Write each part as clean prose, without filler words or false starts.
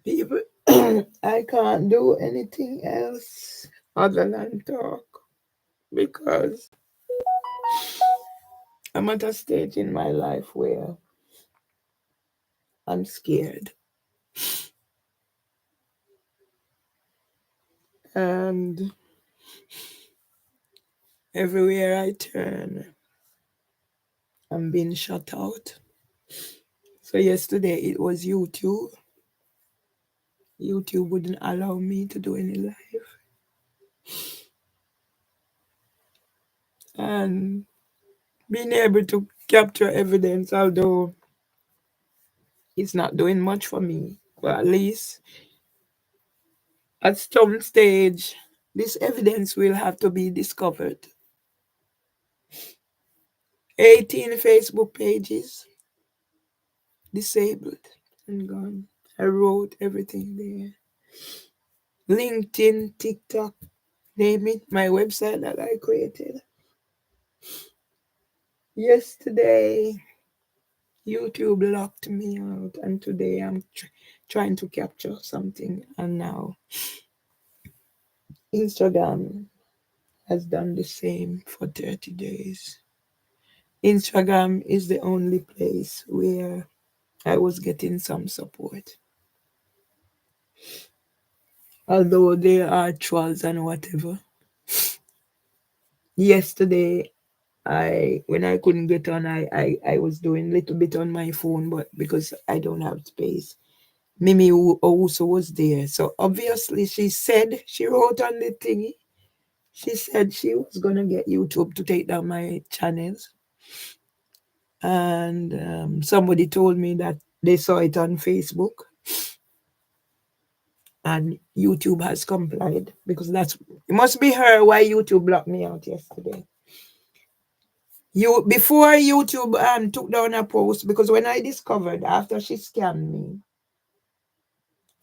People, I can't do anything else other than talk because I'm at a stage in my life where I'm scared. And everywhere I turn, I'm being shut out. So yesterday it was YouTube. YouTube wouldn't allow me to do any live. And being able to capture evidence, although it's not doing much for me, but at least at some stage, this evidence will have to be discovered. 18 Facebook pages disabled and gone. I wrote everything there. LinkedIn, TikTok, name it, my website that I created. Yesterday, YouTube locked me out, and today I'm trying to capture something, and now Instagram has done the same for 30 days. Instagram is the only place where I was getting some support. Although there are trolls and whatever. Yesterday, when I couldn't get on, I was doing a little bit on my phone, but because I don't have space. Mimi also was there. So obviously she wrote on the thingy, she said she was gonna get YouTube to take down my channels. And somebody told me that they saw it on Facebook and YouTube has complied because it must be her why YouTube blocked me out yesterday. Before YouTube took down a post, because when I discovered after she scammed me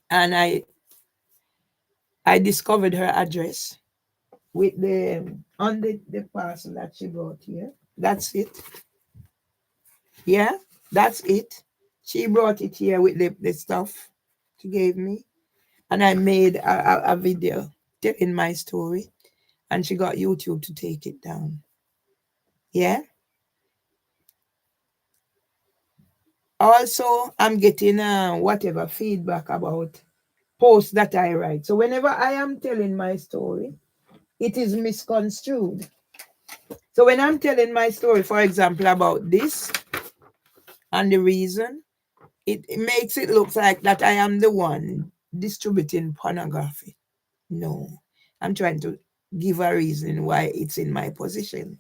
and I discovered her address with the parcel that she brought here. That's it. Yeah, that's it. She brought it here with the stuff she gave me. And I made a video telling my story. And she got YouTube to take it down. Yeah. Also, I'm getting whatever feedback about posts that I write. So whenever I am telling my story, it is misconstrued. So when I'm telling my story, for example, about this and the reason, it makes it look like that I am the one distributing pornography. No, I'm trying to give a reason why it's in my position.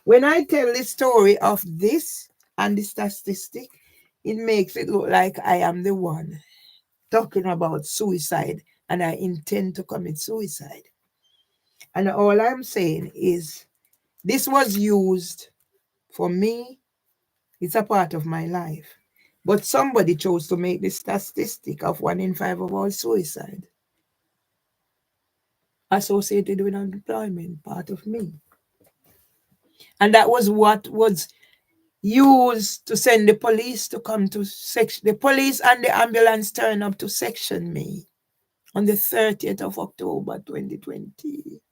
When I tell the story of this and the statistic, it makes it look like I am the one talking about suicide and I intend to commit suicide. And all I'm saying is this was used for me, it's a part of my life. But somebody chose to make the statistic of 1 in 5 of all suicide associated with unemployment part of me. And that was what was used to send the police to come to section. The police and the ambulance turned up to section me on the 30th of October 2020.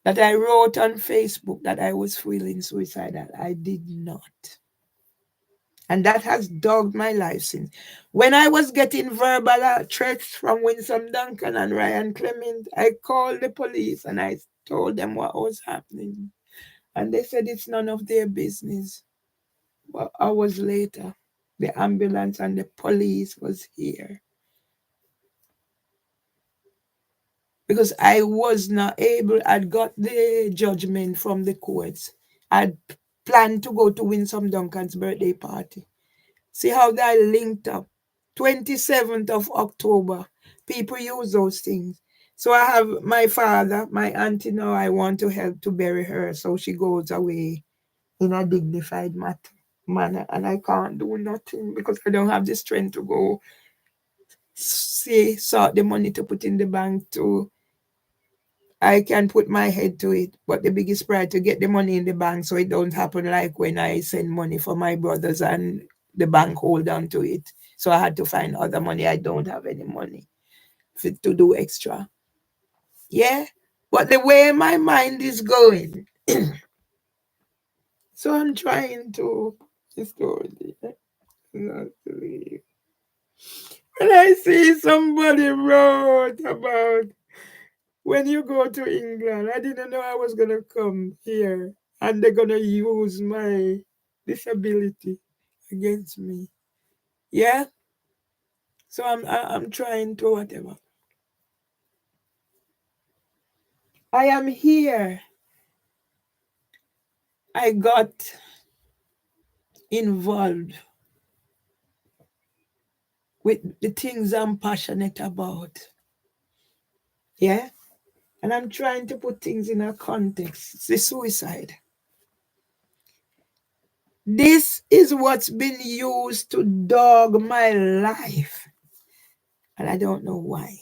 That I wrote on Facebook that I was feeling suicidal. I did not. And that has dogged my life since. When I was getting verbal threats from Winsome Duncan and Ryan Clement, I called the police and I told them what was happening. And they said it's none of their business. But hours later, the ambulance and the police was here. Because I was not able, I'd got the judgment from the courts. I'd planned to go to Winsome Duncan's birthday party. See how that linked up. 27th of October. People use those things. So I have my father, my auntie now, I want to help to bury her so she goes away in a dignified manner. And I can't do nothing because I don't have the strength to go sort the money to put in the bank to I can put my head to it. But the biggest priority to get the money in the bank so it don't happen like when I send money for my brothers and the bank hold on to it. So I had to find other money. I don't have any money to do extra. Yeah. But the way my mind is going, so I'm trying to story. Not to leave. When I see somebody wrote about when you go to England, I didn't know I was gonna come here and they're gonna use my disability against me. Yeah. So I'm trying to whatever. I am here. I got involved with the things I'm passionate about. Yeah. And I'm trying to put things in a context. It's the suicide. This is what's been used to dog my life. And I don't know why.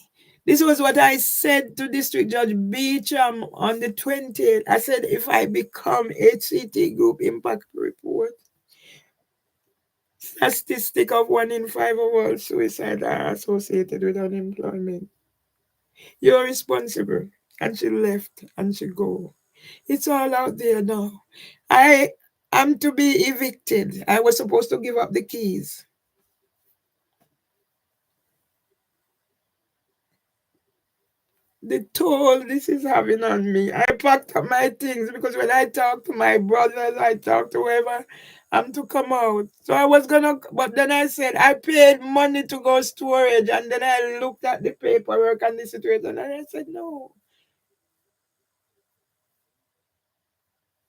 This was what I said to District Judge Beecham on the 20th. I said, if I become HCT Group Impact Report, statistic of 1 in 5 of all suicides are associated with unemployment. You're responsible. And she left and she go. It's all out there now. I am to be evicted. I was supposed to give up the keys. The toll this is having on me. I packed up my things because when I talk to my brothers, I talk to whoever, I'm to come out. So I was gonna, but then I said I paid money to go storage, and then I looked at the paperwork and the situation, and I said no,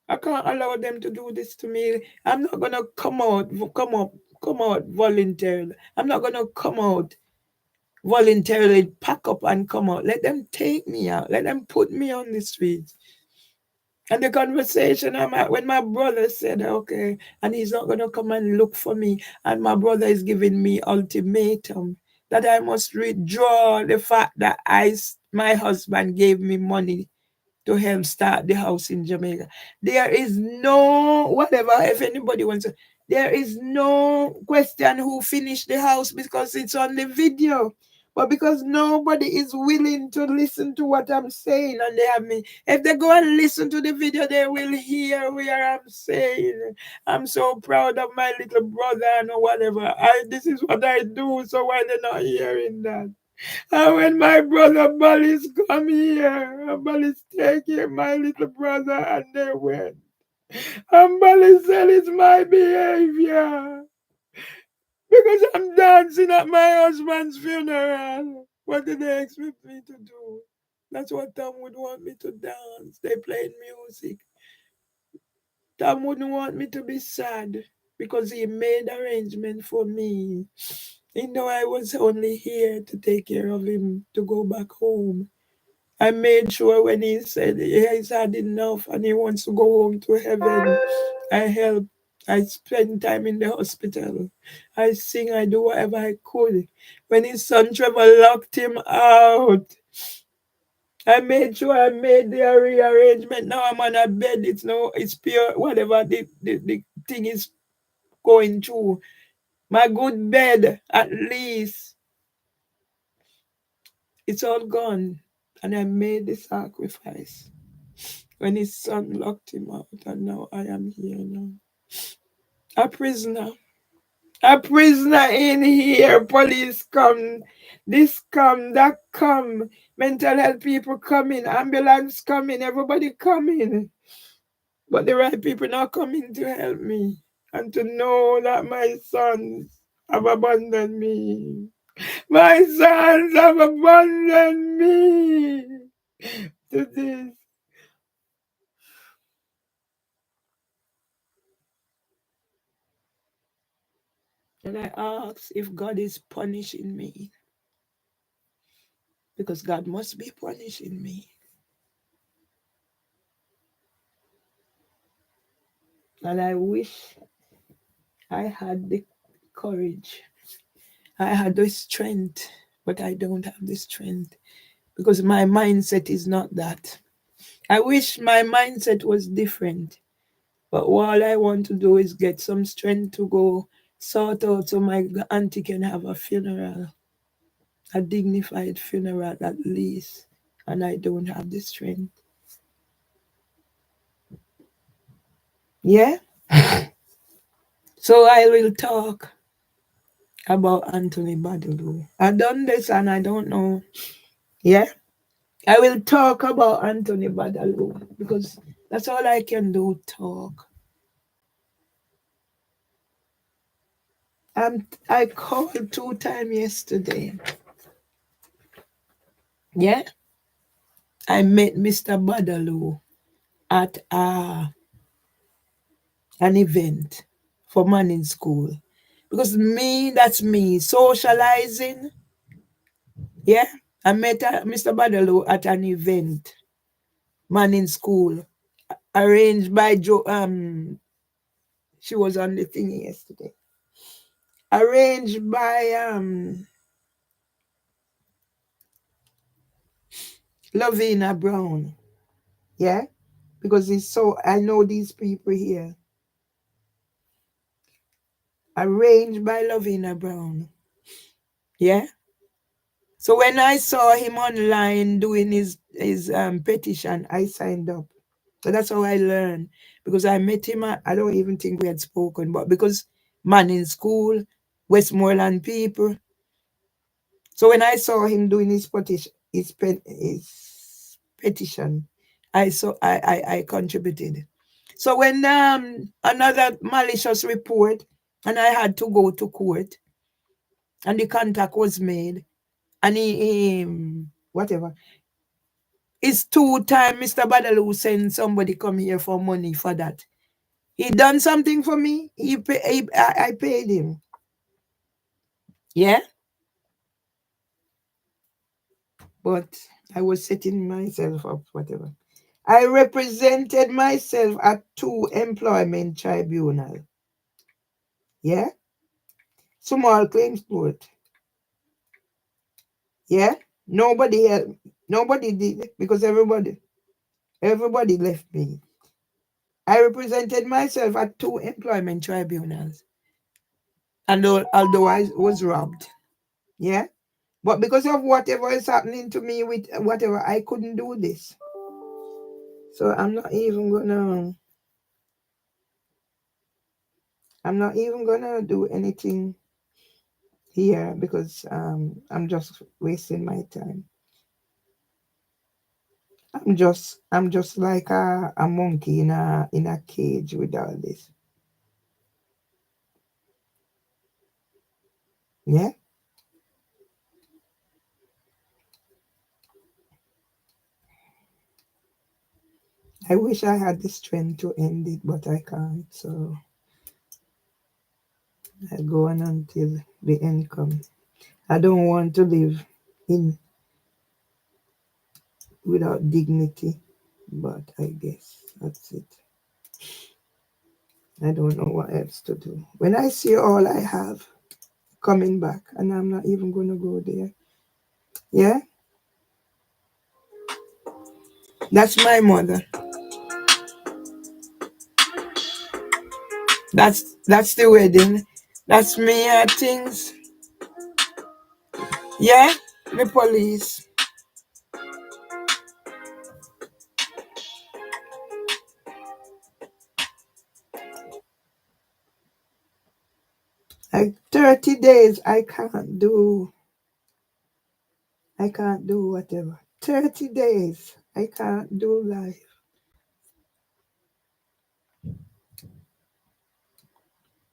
I can't allow them to do this to me. I'm not gonna come out voluntarily. I'm not gonna come out voluntarily, pack up and come out. Let them take me out. Let them put me on the streets. And the conversation I'm at when my brother said, okay, and he's not gonna come and look for me, and my brother is giving me ultimatum that I must withdraw the fact that my husband gave me money to help start the house in Jamaica. There is no whatever if anybody wants to. There is no question who finished the house because it's on the video. But because nobody is willing to listen to what I'm saying, and they have me. If they go and listen to the video, they will hear where I'm saying. I'm so proud of my little brother and whatever. This is what I do, so why they're not hearing that? And when my brother Ballis come here, Ballis take here my little brother and they went. And Ballis said it's my behavior. Because I'm dancing at my husband's funeral. What did they expect me to do? That's what Tom would want me to dance. They played music. Tom wouldn't want me to be sad because he made arrangement for me. You know, I was only here to take care of him to go back home. I made sure when he said he's had enough and he wants to go home to heaven, I help. I spend time in the hospital. I sing, I do whatever I could. When his son Trevor locked him out, I made sure I made the rearrangement. Now I'm on a bed. It's pure, whatever the thing is going through. My good bed, at least, it's all gone. And I made the sacrifice when his son locked him out. And now I am here now. A prisoner. A prisoner in here. Police come. This come, that come. Mental health people coming. Ambulance coming. Everybody coming. But the right people not coming to help me. And to know that my sons have abandoned me. My sons have abandoned me to this. And I ask if God is punishing me. Because God must be punishing me. And I wish I had the courage. I had the strength, but I don't have the strength. Because my mindset is not that. I wish my mindset was different. But all I want to do is get some strength to go sort out so my auntie can have a funeral, a dignified funeral at least. And I don't have the strength. Yeah? So I will talk about Anthony Badudu. I've done this and I don't know. Yeah? I will talk about Anthony Badudu because that's all I can do, talk. I called 2 times yesterday. Yeah? I met Mr. Badaloo at an event for man in school. Because me, that's me, socializing. Yeah? I met Mr. Badaloo at an event, man in school, arranged by Joe. She was on the thing yesterday. Arranged by Lavina Brown. Yeah? Because it's so, I know these people here. Arranged by Lavina Brown. Yeah? So when I saw him online doing his petition, I signed up. So that's how I learned. Because I met him, I don't even think we had spoken, but because man in school, Westmoreland people. So when I saw him doing his petition, I contributed. So when another malicious report, and I had to go to court, and the contact was made, and whatever. It's 2 times Mr. Badaloo sent somebody come here for money for that. He done something for me. I paid him. Yeah, but I was setting myself up, whatever. I represented myself at 2 employment tribunal. Yeah, small claims court. Yeah, nobody helped. Nobody did because everybody left me. I represented myself at 2 employment tribunals, and although I was robbed. Yeah, but because of whatever is happening to me with whatever, I couldn't do this. So I'm not even gonna do anything here because I'm just wasting my time. I'm just like a monkey in a cage with all this. Yeah. I wish I had the strength to end it, but I can't. So I go on until the end comes. I don't want to live in without dignity, but I guess that's it. I don't know what else to do. When I see all I have coming back, and I'm not even going to go there. Yeah, that's my mother. That's the wedding. That's me at things. Yeah, the police. Like 30 days, I can't do whatever. 30 days, I can't do life.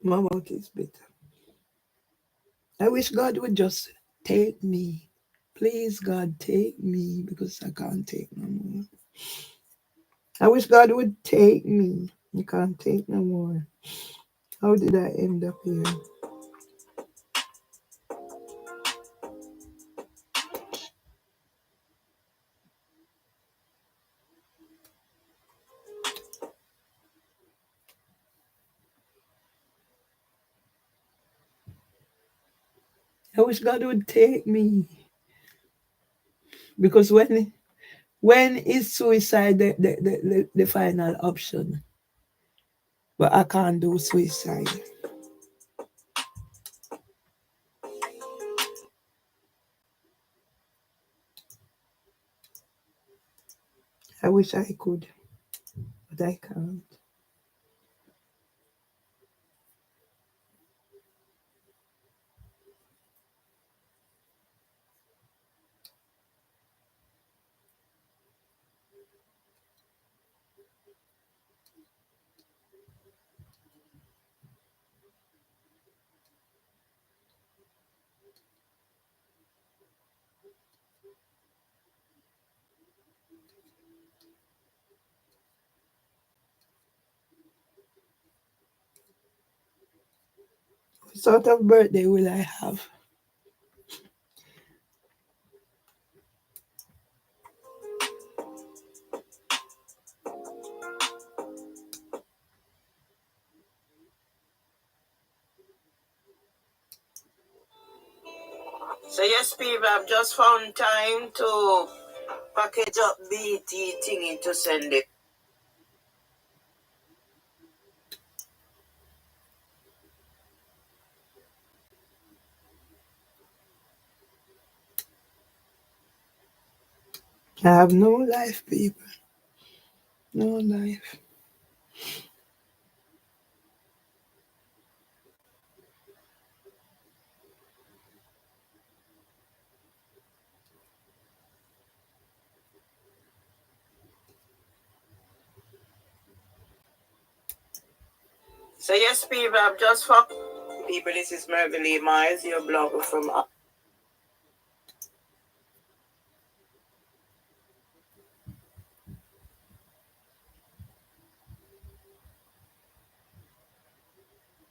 My mouth is bitter. I wish God would just take me. Please, God, take me because I can't take no more. I wish God would take me. I can't take no more. How did I end up here? I wish God would take me because When is suicide the final option? But I can't do suicide. I wish I could, but I can't. What sort of birthday will I have? So yes, people, I've just found time to package up BT thingy to send it. I have no life, people. No life. So yes, people, I've just found people. This is Mervyn Myers, your blogger from.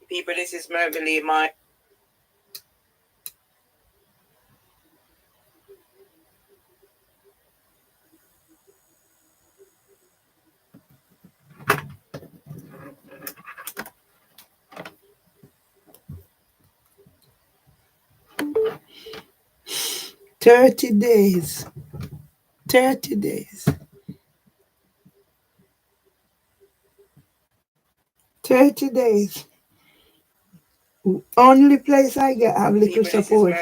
People, this is Mervyn Myers. 30 days. 30 days. 30 days. Only place I get have little support.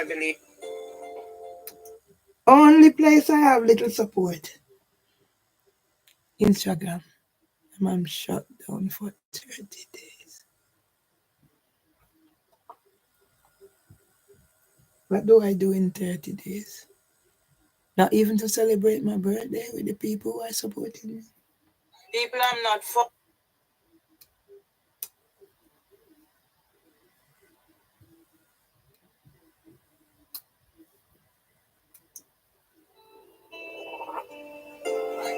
Only place I have little support. Instagram. I'm shut down for 30 days. What do I do in 30 days? Not even to celebrate my birthday with the people who are supporting me. People I'm not for.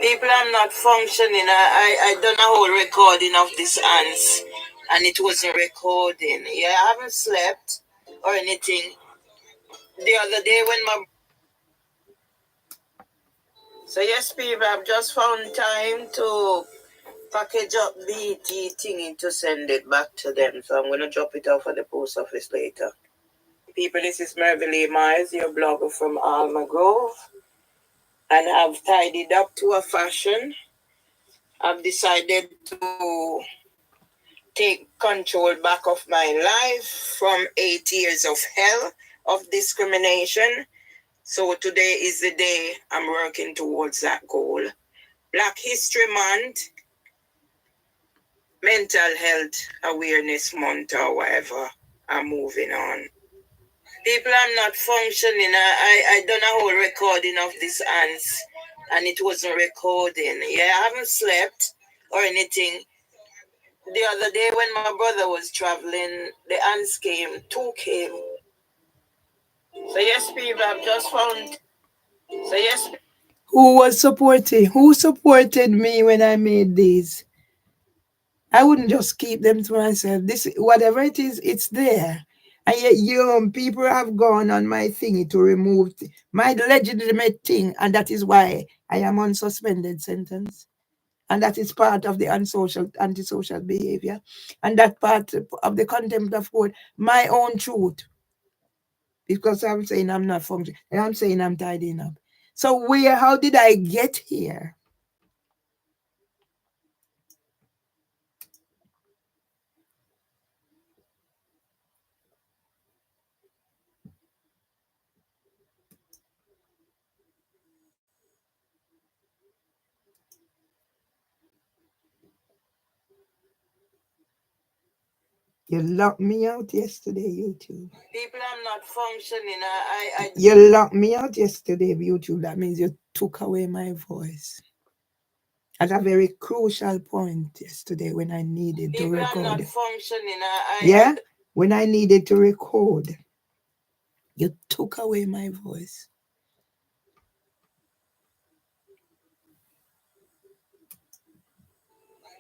People I'm not functioning. I done a whole recording of this ants and it wasn't recording. Yeah, I haven't slept or anything. The other day when my so yes, people, I've just found time to package up BT thingy to send it back to them. So I'm gonna drop it off at the post office later. People, this is Mervyn Myers, your blogger from Alma Grove, and I've tidied up to a fashion. I've decided to take control back of my life from 8 years of hell of discrimination. So today is the day I'm working towards that goal. Black History Month, Mental Health Awareness Month, or whatever. I'm moving on. People I'm not functioning. I done a whole recording of this ants and it wasn't recording. Yeah, I haven't slept or anything. The other day when my brother was traveling, the ants came, two came. So yes, people, I've just found. So yes. Who was supporting? Who supported me when I made these? I wouldn't just keep them to myself. This, whatever it is, it's there. And yet, people have gone on my thingy to remove my legitimate thing, and that is why I am on suspended sentence. And that is part of the antisocial behavior, and that part of the contempt of court. My own truth, because I'm saying I'm not functioning. I'm saying I'm tidying up. So how did I get here? You locked me out yesterday, YouTube. People, I'm not functioning. You locked me out yesterday, YouTube. That means you took away my voice at a very crucial point yesterday when I needed to record. I'm not functioning. Yeah, when I needed to record, you took away my voice.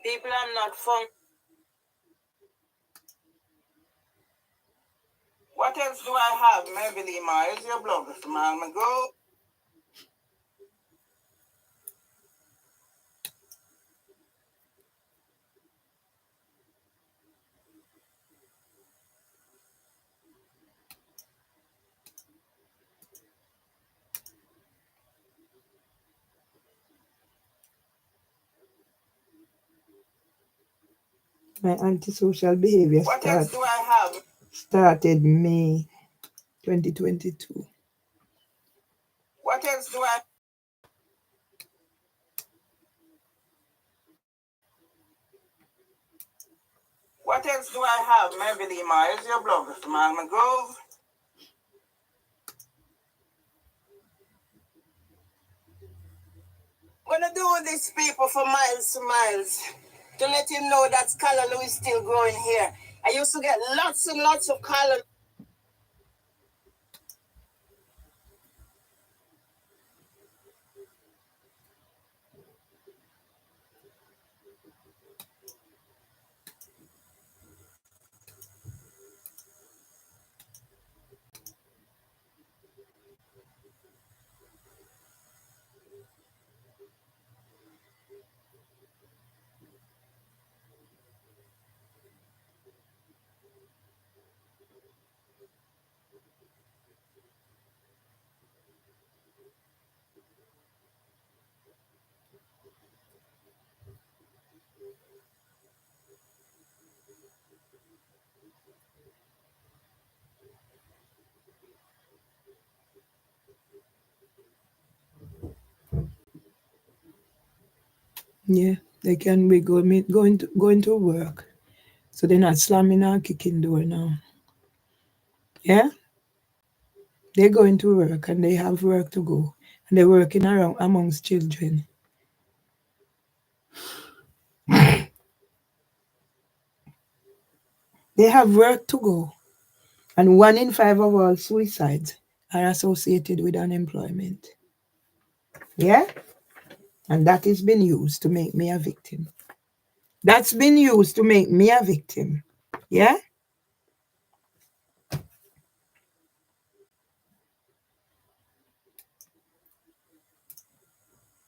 People, I'm not functioning. What else do I have? Maybe Mars, your blog, man. Go. My antisocial behavior started May 2022. What else do I? What else do I have? Maybe Mars, your blog, man. Go. I'm gonna do this, people, for miles to miles to let him know that callaloo is still growing here. I used to get lots and lots of callaloo. Yeah, they can be going to work. So they're not slamming or kicking door now. Yeah? They're going to work and they have work to go. And they're working around amongst children. They have work to go. And 1 in 5 of all suicides are associated with unemployment. Yeah? And that has been used to make me a victim. That's been used to make me a victim. Yeah?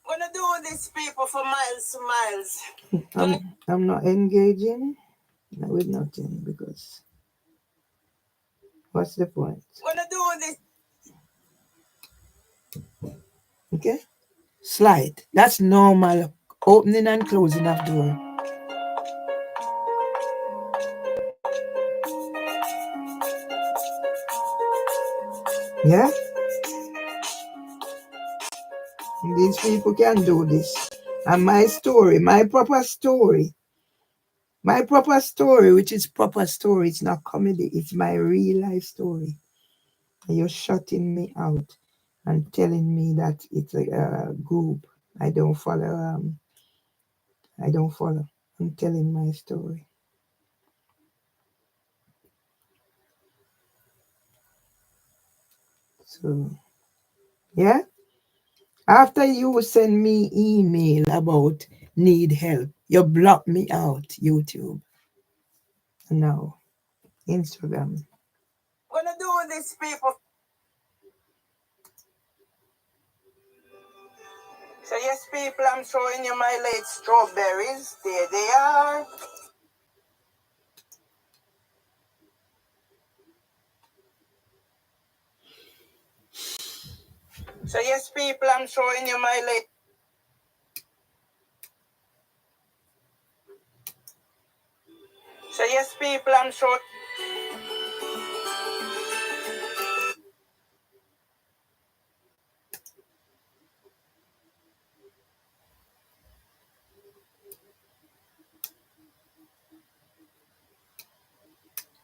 I'm gonna do this, people, for miles to miles. I'm not engaging with nothing because what's the point? I'm gonna do this. Okay? Slide. That's normal opening and closing of door. Yeah? These people can do this. And my story, my proper story, which is proper story, it's not comedy, it's my real life story. And you're shutting me out and telling me that it's a group. I don't follow. I'm telling my story. So, yeah. After you send me email about need help, you block me out, YouTube. Now, Instagram. Gonna do this, people. So yes, people, I'm showing you my late strawberries. There they are. So yes, people, I'm showing you my late. So yes, people, I'm showing.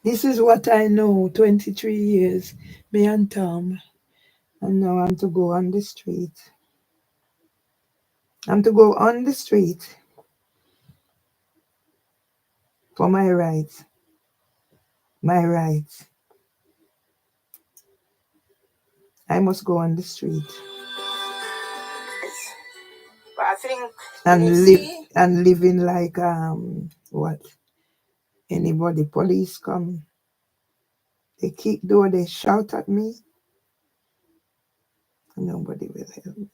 This is what I know, 23 years, me and Tom. And now I'm to go on the street. I'm to go on the street for my rights. My rights. I must go on the street. But I think and living like what? Anybody police come, they kick door, they shout at me, nobody will help me.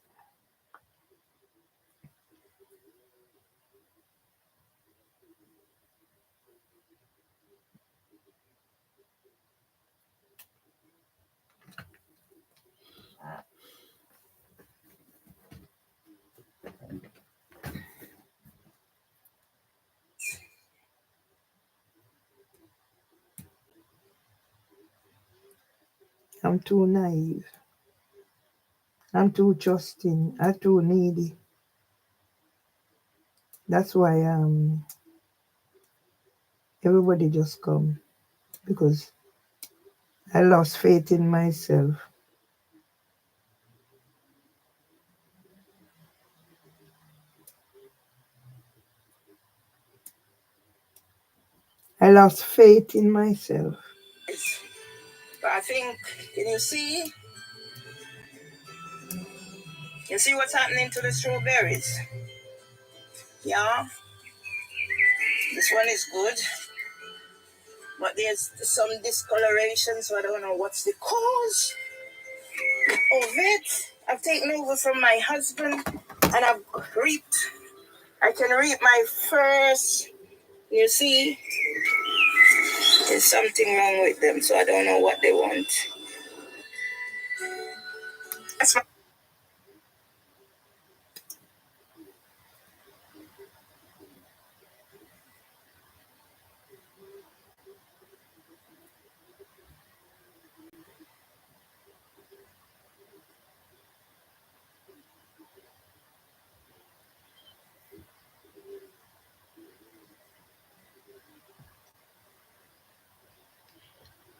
I'm too naive. I'm too trusting. I'm too needy. That's why everybody just come, because I lost faith in myself. I lost faith in myself. But I think, can you see? You see what's happening to the strawberries? Yeah, this one is good. But there's some discoloration, so I don't know what's the cause of it. I've taken over from my husband and I've reaped. I can reap my first. You see, there's something wrong with them, so I don't know what they want.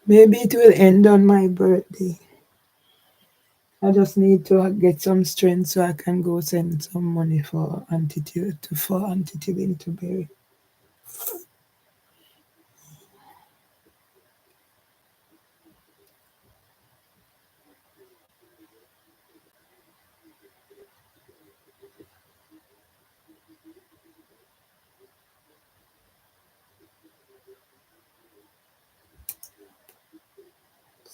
Maybe it will end on my birthday. I just need to get some strength so I can go send some money for Auntie Tibin to bury.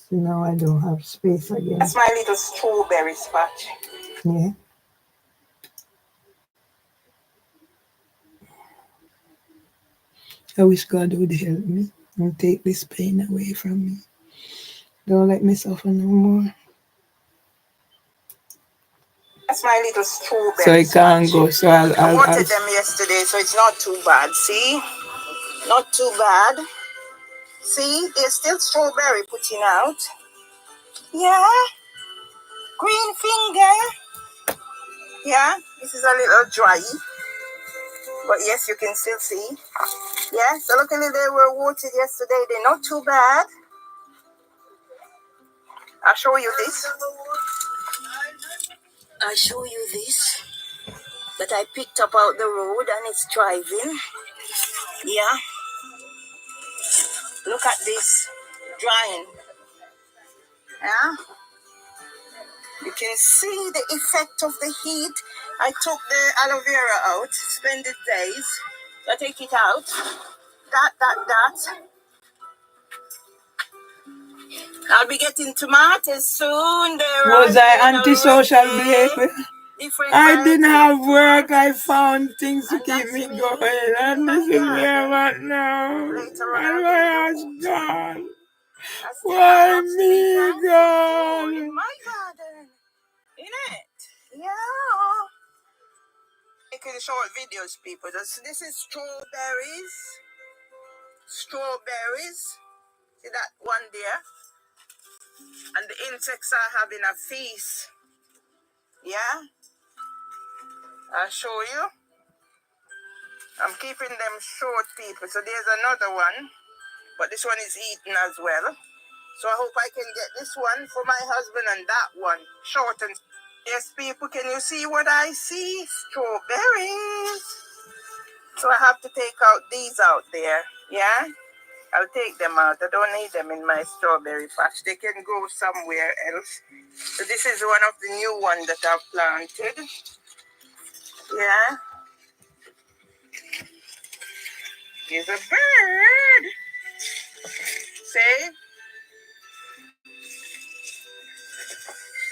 So now I don't have space again. That's my little strawberry spot. Yeah. I wish God would help me and take this pain away from me. Don't let me suffer no more. That's my little strawberry. So I can't go. So I watered them yesterday, so it's not too bad. See? Not too bad. See? There's still strawberry putting out. Yeah. Green finger. Yeah. This is a little dry. But yes, you can still see. Yeah. So luckily they were watered yesterday. They're not too bad. I'll show you this. I'll show you this that I picked up out the road and it's driving. Yeah. Look at this. Drying. Yeah. You can see the effect of the heat. I took the aloe vera out, spent it days. I take it out. That. I'll be getting tomatoes soon. Was I antisocial behavior? I didn't have work. I found things to keep me going. And this is where I'm at now. And why ask God? Why me, God? In my garden. it. Yeah. Making short videos, people. This is strawberries. Strawberries. See that one there? And the insects are having a feast. Yeah? I'll show you. I'm keeping them short, people. So there's another one. But this one is eaten as well. So I hope I can get this one for my husband and that one. Short and... Yes, people, can you see what I see? Strawberries. So I have to take out these out there. Yeah? I'll take them out. I don't need them in my strawberry patch. They can go somewhere else. So this is one of the new ones that I've planted. Yeah? Here's a bird. See?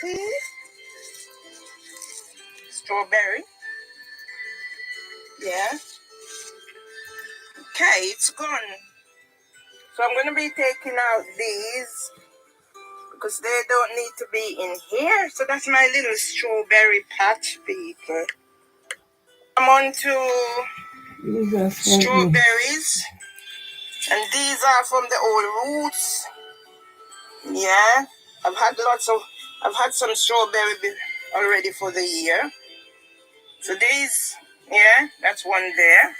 See? Strawberry. Yeah? Okay, it's gone. So I'm going to be taking out these because they don't need to be in here. So that's my little strawberry patch, people. I'm on to strawberries. And these are from the old roots. Yeah. I've had some strawberry already for the year. So these, yeah, that's one there.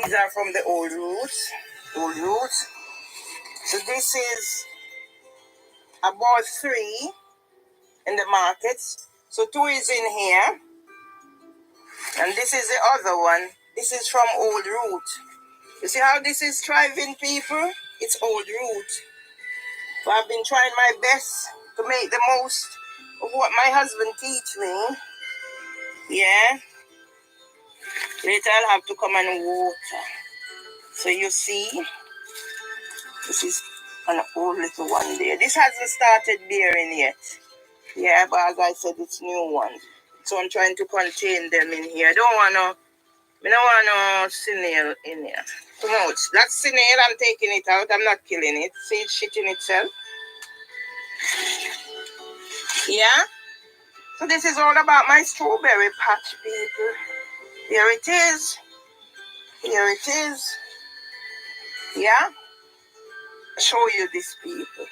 These are from the old roots. Old roots. So this is about 3 in the markets. So 2 is in here. And this is the other one. This is from old root. You see how this is thriving, people? It's old root. So I've been trying my best to make the most of what my husband teach me. Yeah. Later I'll have to come and water. So you see, this is an old little one there. This hasn't started bearing yet. Yeah, but as I said, it's new one. So I'm trying to contain them in here. I don't want no snail in here. Too much. That snail, I'm taking it out. I'm not killing it. See it shitting itself. Yeah? So this is all about my strawberry patch, people. Here it is. Here it is. Yeah? I'll show you this, people.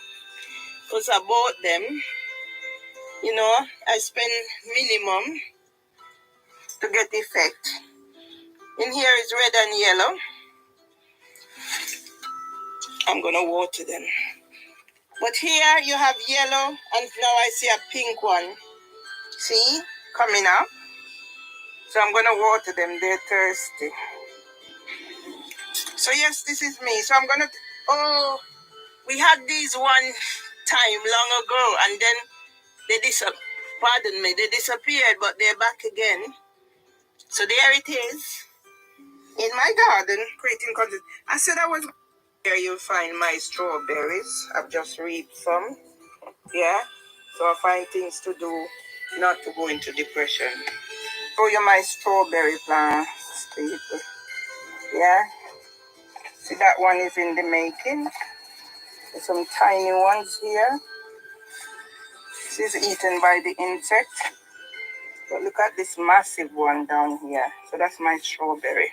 Because I bought them. You know, I spend minimum to get effect. In here is red and yellow. I'm going to water them. But here you have yellow, and now I see a pink one. See? Coming up. So I'm going to water them. They're thirsty. So yes, this is me. So I'm going to... Oh, we had these one time long ago, and then they disappeared, but they're back again. So there it is. In my garden, creating content. I said I was... Here you'll find my strawberries. I've just reaped some. Yeah. So I find things to do not to go into depression. Show you my strawberry plants, people. Yeah. See, that one is in the making. There's some tiny ones here. This is eaten by the insect. But look at this massive one down here. So that's my strawberry.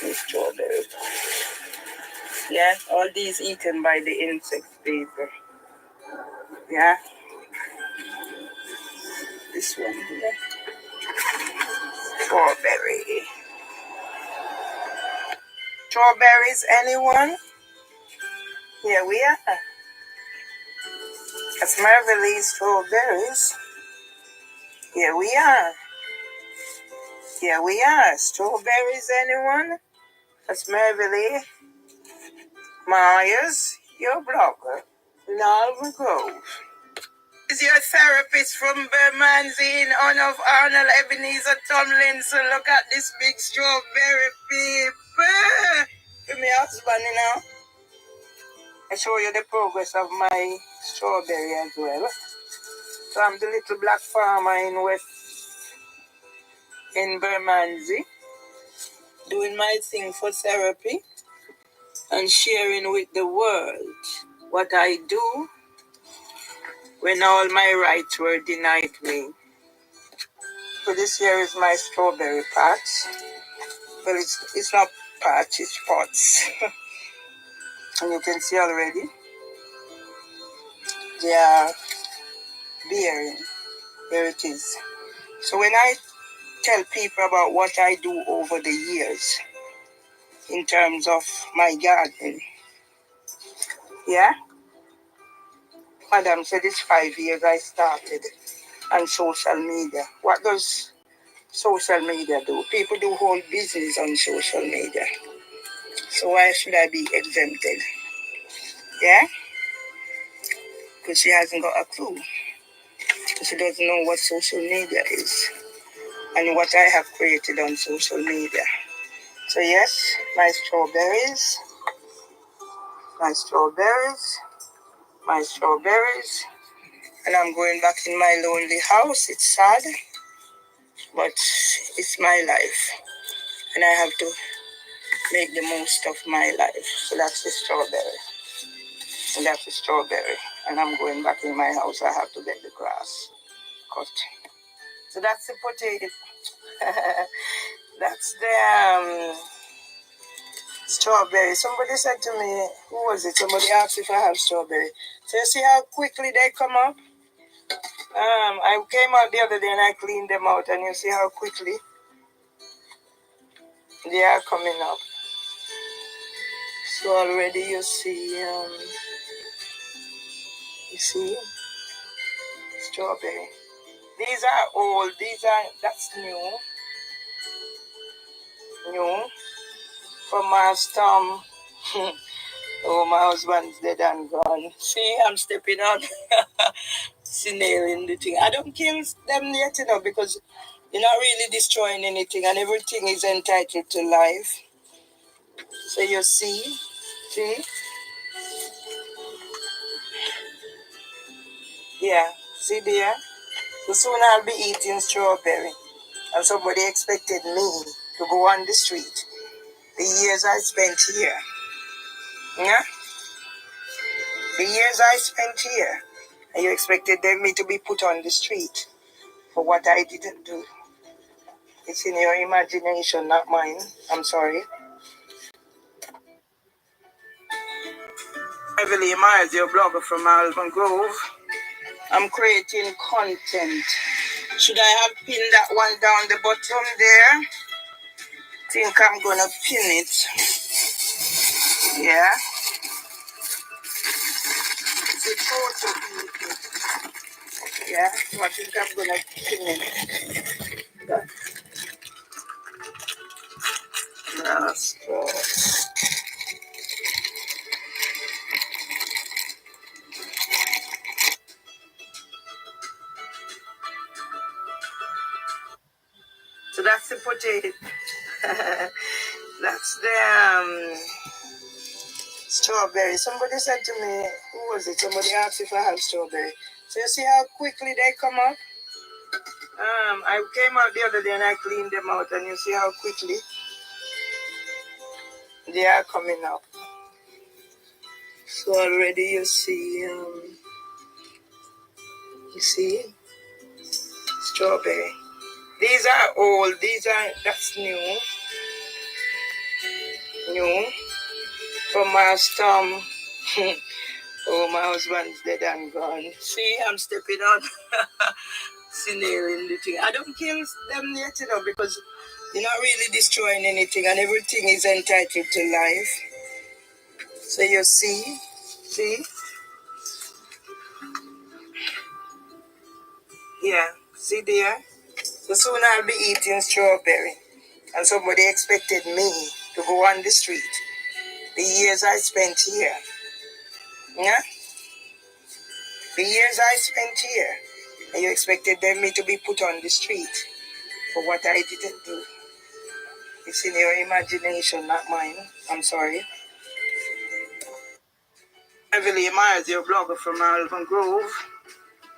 This strawberry. Yeah, all these eaten by the insects, people. Yeah. This one here. Strawberry. Strawberries, anyone? Here we are. That's Marvelous strawberries. Here we are. Here we are. Strawberries, anyone? That's Marvelous. Myers, your blogger. Nalva Grove. Is your therapist from Bermondsey in honor of Arnold Ebenezer Tomlinson. Look at this big strawberry people. Give me husband, you know. I show you the progress of my strawberry as well. So I'm the little black farmer in Bermondsey, doing my thing for therapy and sharing with the world what I do when all my rights were denied me. So this here is my strawberry patch. Well, it's not patch, it's pots. And you can see already, they are bearing. There it is. So when I tell people about what I do over the years in terms of my garden, yeah, Madam said it's 5 years I started on social media. What does social media do? People do whole business on social media. So why should I be exempted? Yeah? Because she hasn't got a clue. She doesn't know what social media is and what I have created on social media. So yes, my strawberries, my strawberries, my strawberries. And I'm going back in my lonely house. It's sad, but it's my life. And I have to make the most of my life. So that's the strawberry. And that's the strawberry. And I'm going back in my house. I have to get the grass cut. So that's the potato. That's the strawberry. Somebody said to me, who was it? Somebody asked if I have strawberry. So you see how quickly they come up? I came out the other day and I cleaned them out, and you see how quickly they are coming up. So already you see strawberry. These are old. That's new from my storm. Oh, my husband's dead and gone. See, I'm stepping on. See, nailing the thing. I don't kill them yet, because you're not really destroying anything, and everything is entitled to life. So you see, yeah, see there. So soon I'll be eating strawberry, and somebody expected me to go on the street. The years I spent here, yeah, the years I spent here, and you expected me to be put on the street for what I didn't do. It's in your imagination, not mine. I'm sorry. Heavily Myers, your blogger from Alban Grove. I'm creating content. Should I have pinned that one down the bottom there? Think I'm gonna pin it. Yeah. It's a photo. Yeah. So I think I'm gonna pin it. That's good. So that's the potato. That's the strawberry. Somebody said to me, who was it? Somebody asked if I have strawberry. So you see how quickly they come up? I came out the other day and I cleaned them out, and you see how quickly they are coming up. So already you see strawberry. These are old. That's new from my storm. Oh, my husband's dead and gone. See, I'm stepping on. See, nailing the thing. I don't kill them yet, because you're not really destroying anything, and everything is entitled to life. So you see, yeah, see there. So soon I'll be eating strawberry, and somebody expected me to go on the street. The years I spent here, yeah, the years I spent here, and you expected me to be put on the street for what I didn't do. It's in your imagination, not mine. I'm sorry. Heavily Myers, your blogger from Alban Grove.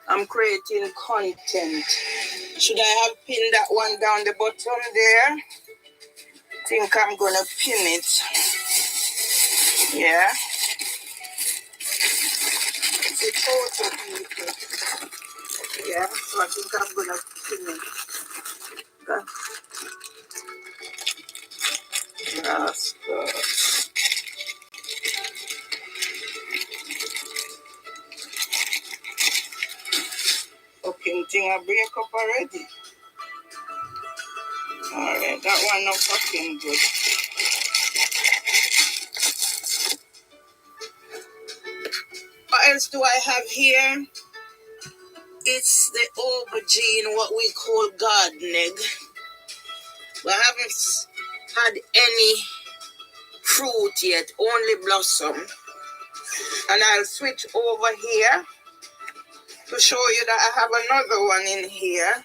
I'm creating content. Should I have pinned that one down the bottom there? Think I'm gonna pin it. Yeah. the photo people. Yeah, so I think I'm gonna finish. Yes, okay, thing I break up already. Alright, that one not fucking good. What else do I have here? It's the aubergine, what we call garden egg. We haven't had any fruit yet, only blossom. And I'll switch over here to show you that I have another one in here.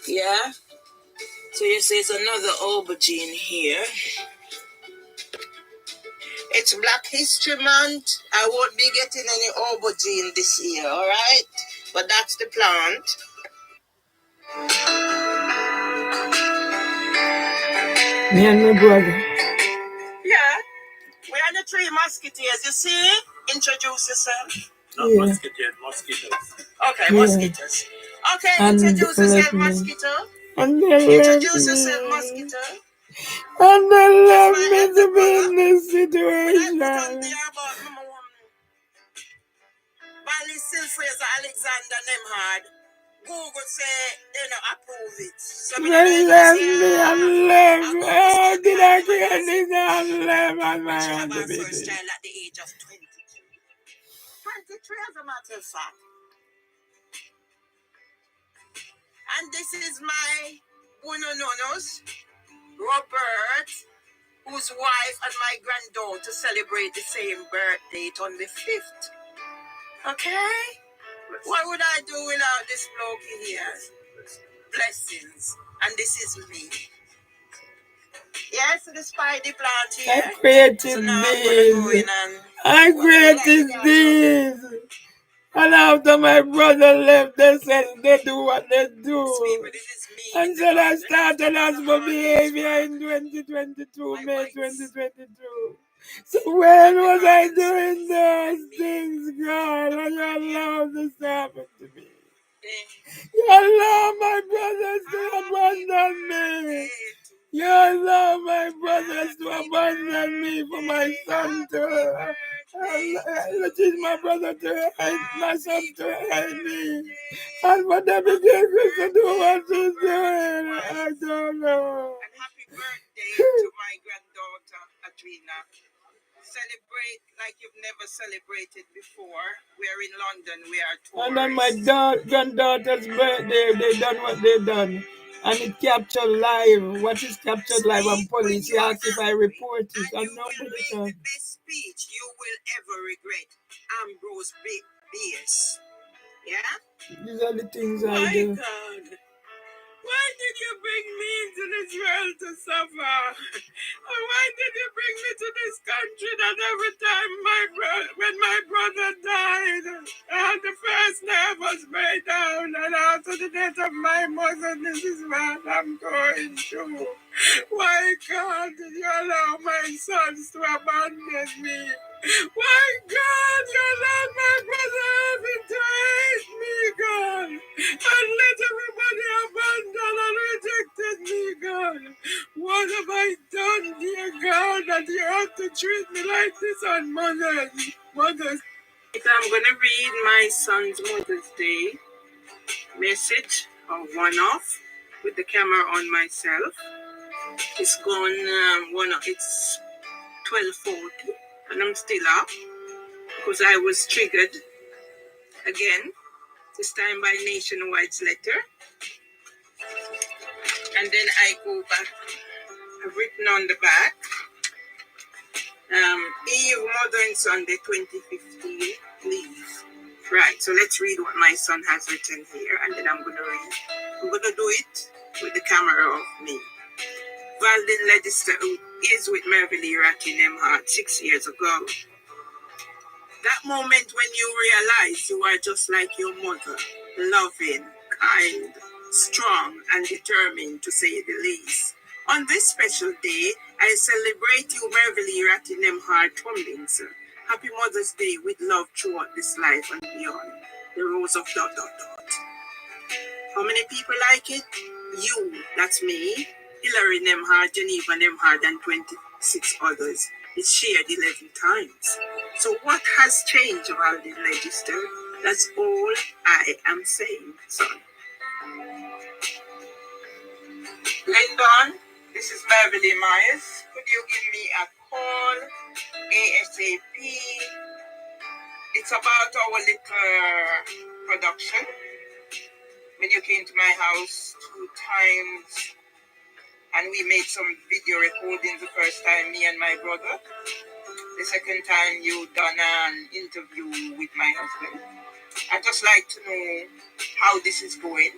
Yeah. So you see it's another aubergine here. It's Black History Month. I won't be getting any aubergine this year, alright? But that's the plant. Me and my brother. Yeah. We are the three musketeers, you see? Introduce yourself. Not musketeers, mosquitoes. Okay, mosquitoes. Okay, and introduce yourself, mosquito. And introduce yourself, mosquito. And they left me to be in this situation. Bally Silfraser Alexander Nemhard. Google say they don't approve it. So they left me and left. How did I get this and left? She had her first child at the age of 23. 23 as a matter of fact. And this is my uno-nonos, Robert, whose wife and my granddaughter celebrate the same birth date on the 5th. Okay? What would I do without this bloke here? Blessings. And this is me. Yes, the spidey plant here. I created so now these. I created these. And after my brother left, they said they do what they do. And so I started as for behavior in 2022, May 2022. So when was I doing those things, God? And you allowed this to happen to me. You allow my brothers to abandon me. You allow my brothers to abandon me for my son to teach my brother to hate my son to hate me. And for them begin to do what she's doing. I don't know. And happy birthday to my granddaughter, Adrina. Celebrate like you've never celebrated before. We're in London, we are tourists. And on my granddaughter's birthday, they done what they done. And it captured live. What is captured live on police? He asked if I report it. And nobody can. The best speech you will ever regret. Ambrose Bierce. Yeah? These are the things I do. My God. Why did you bring me into this world to suffer? Or why did you bring me to this country that every time when my brother died, and the first nerve was break down, and after the death of my mother, this is what I'm going through. Why, God, did you allow my sons to abandon me? Why, God, you allowed my brother Evan to hate me, God, and let everybody abandon and rejected me, God. What have I done, dear God, that you have to treat me like this on Mother's Day? I'm going to read my son's Mother's Day message of one-off with the camera on myself. It's gone, it's 12:40, and I'm still up because I was triggered again, this time by Nationwide's letter. And then I go back. I've written on the back, Eve, Mother and Sunday 2015, leave. Right, so let's read what my son has written here, and then I'm going to read. I'm going to do it with the camera of me. Valdin Legister is with Merville Iraqi Nemhard 6 years ago. That moment when you realize you are just like your mother, loving, kind, strong, and determined, to say the least. On this special day, I celebrate you, Merville Iraqi Nemhard Tomlinson, Happy Mother's Day with love throughout this life and beyond. The rose of ... How many people like it? You, that's me. Hillary Nemhard, Geneva Nemhard, and 26 others. It's shared 11 times. So what has changed about the register? That's all I am saying, son. Lyndon, this is Beverly Myers. Could you give me a call ASAP? It's about our little production. When you came to my house 2 times and we made some video recordings the first time, me and my brother. The second time you done an interview with my husband. I'd just like to know how this is going,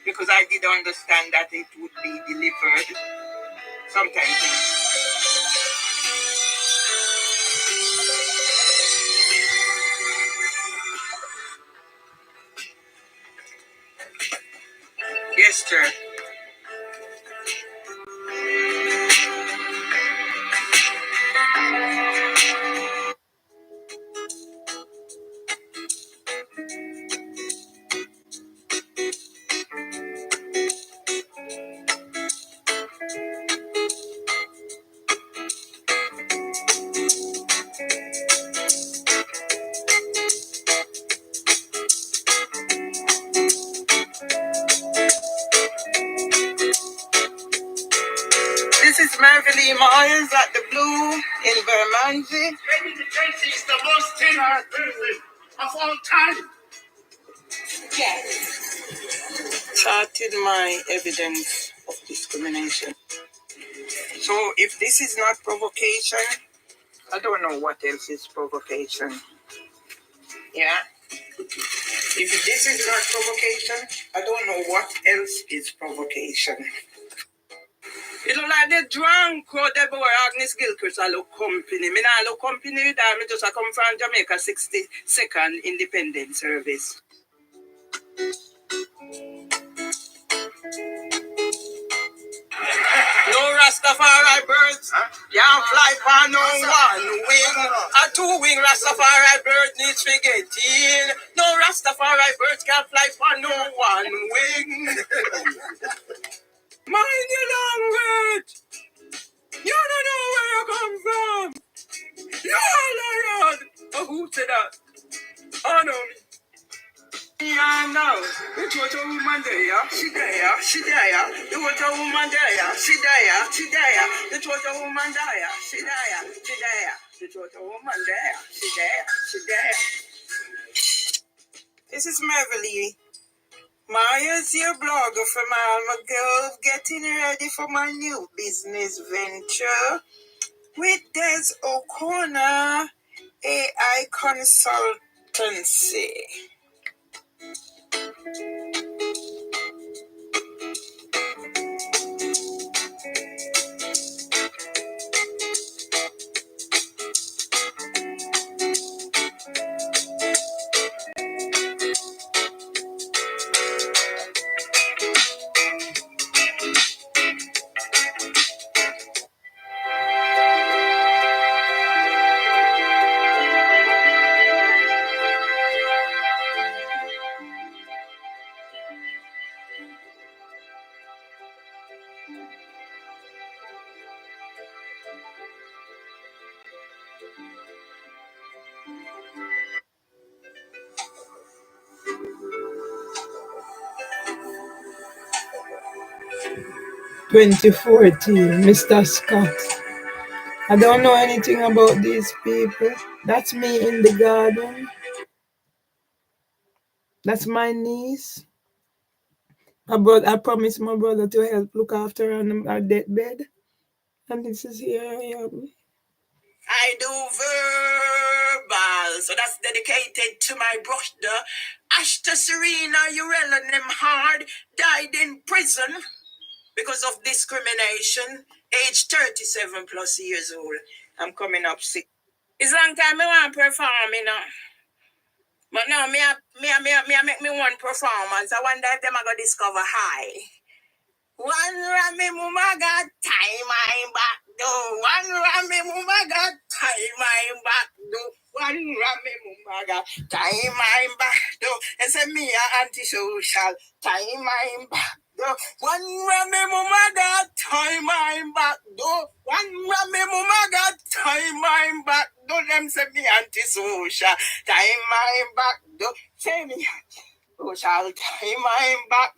because I did understand that it would be delivered sometime soon. Yes, sir. This is Beverly Myers at the Blue in Bermondsey. Maybe the case is the most dangerous person of all time. Yes. Charted my evidence of discrimination. So if this is not provocation, I don't know what else is provocation. Yeah? If this is not provocation, I don't know what else is provocation. You know, like the drunk or the boy Agnes Gilchrist, I look company. Me not look company with that. Me just come from Jamaica 62nd Independence Service. No Rastafari birds can't fly for no one wing. A 2-wing Rastafari bird needs to get in. No Rastafari birds can't fly for no one wing. Mind your language. You don't know where you come from. You all around. Oh, who said that? Oh, no. Yeah, no. The total woman there, she there, she there. The total woman there, she there, she there. The total woman there, she there, she there. The total woman there, she there, she there. This is Beverly Myers, your blogger from Alma Girl, getting ready for my new business venture with Des O'Connor AI Consultancy. "2014, Mr. Scott. I don't know anything about these people. That's me in the garden. That's my niece. I promised my brother to help look after her on her deathbed. And this is here I am. I do verbal, so that's dedicated to my brother. Ashta Serena Urella Nemhard died in prison because of discrimination, age 37 plus years old. I'm coming up sick. It's long time I want to perform, you know. But now, me make me one performance. I wonder if them are going to discover high. One Rami Muma got time, I'm back door. One Rami Muma got time, I'm back one rame mumaga. Time I'm back do. And say me a antisocial. Time I'm back do. One rame mumaga. Time I'm back do. One rame mumaga. Time I'm back do. Them say me antisocial. Time I'm back do. Say me. Oh, shall time I'm back.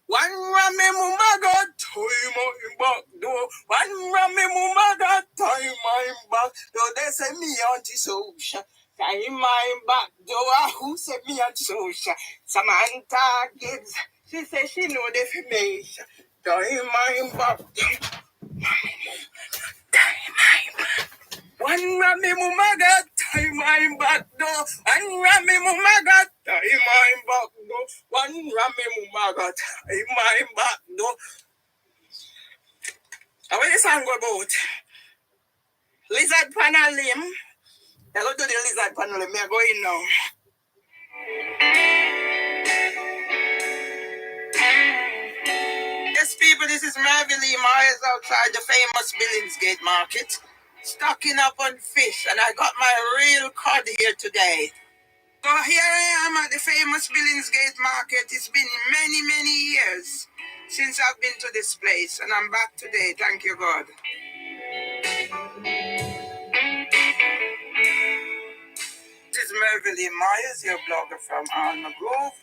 One rame mumaga, time I'm back. Do one rame mumaga, time I'm back. Do they say me anti-social? Time I'm back. Do who say me anti-social? Samantha Gibbs. She says she know the information. Time I'm back. Time I'm back. One rame mumaga, time I'm back. Do one rame mumaga, time I'm back. Do one rame mumaga, time I'm back. Do. How is the song about? Lizard panel limb. I go to the lizard panel limb. I go in now. Yes, people, this is Marvin Lee Myers outside the famous Billingsgate Market. Stocking up on fish, and I got my real cod here today. So here I am at the famous Billingsgate Market. It's been many, many years since I've been to this place, and I'm back today. Thank you, God. This is Mervyn Lee Myers, your blogger from Alma Grove,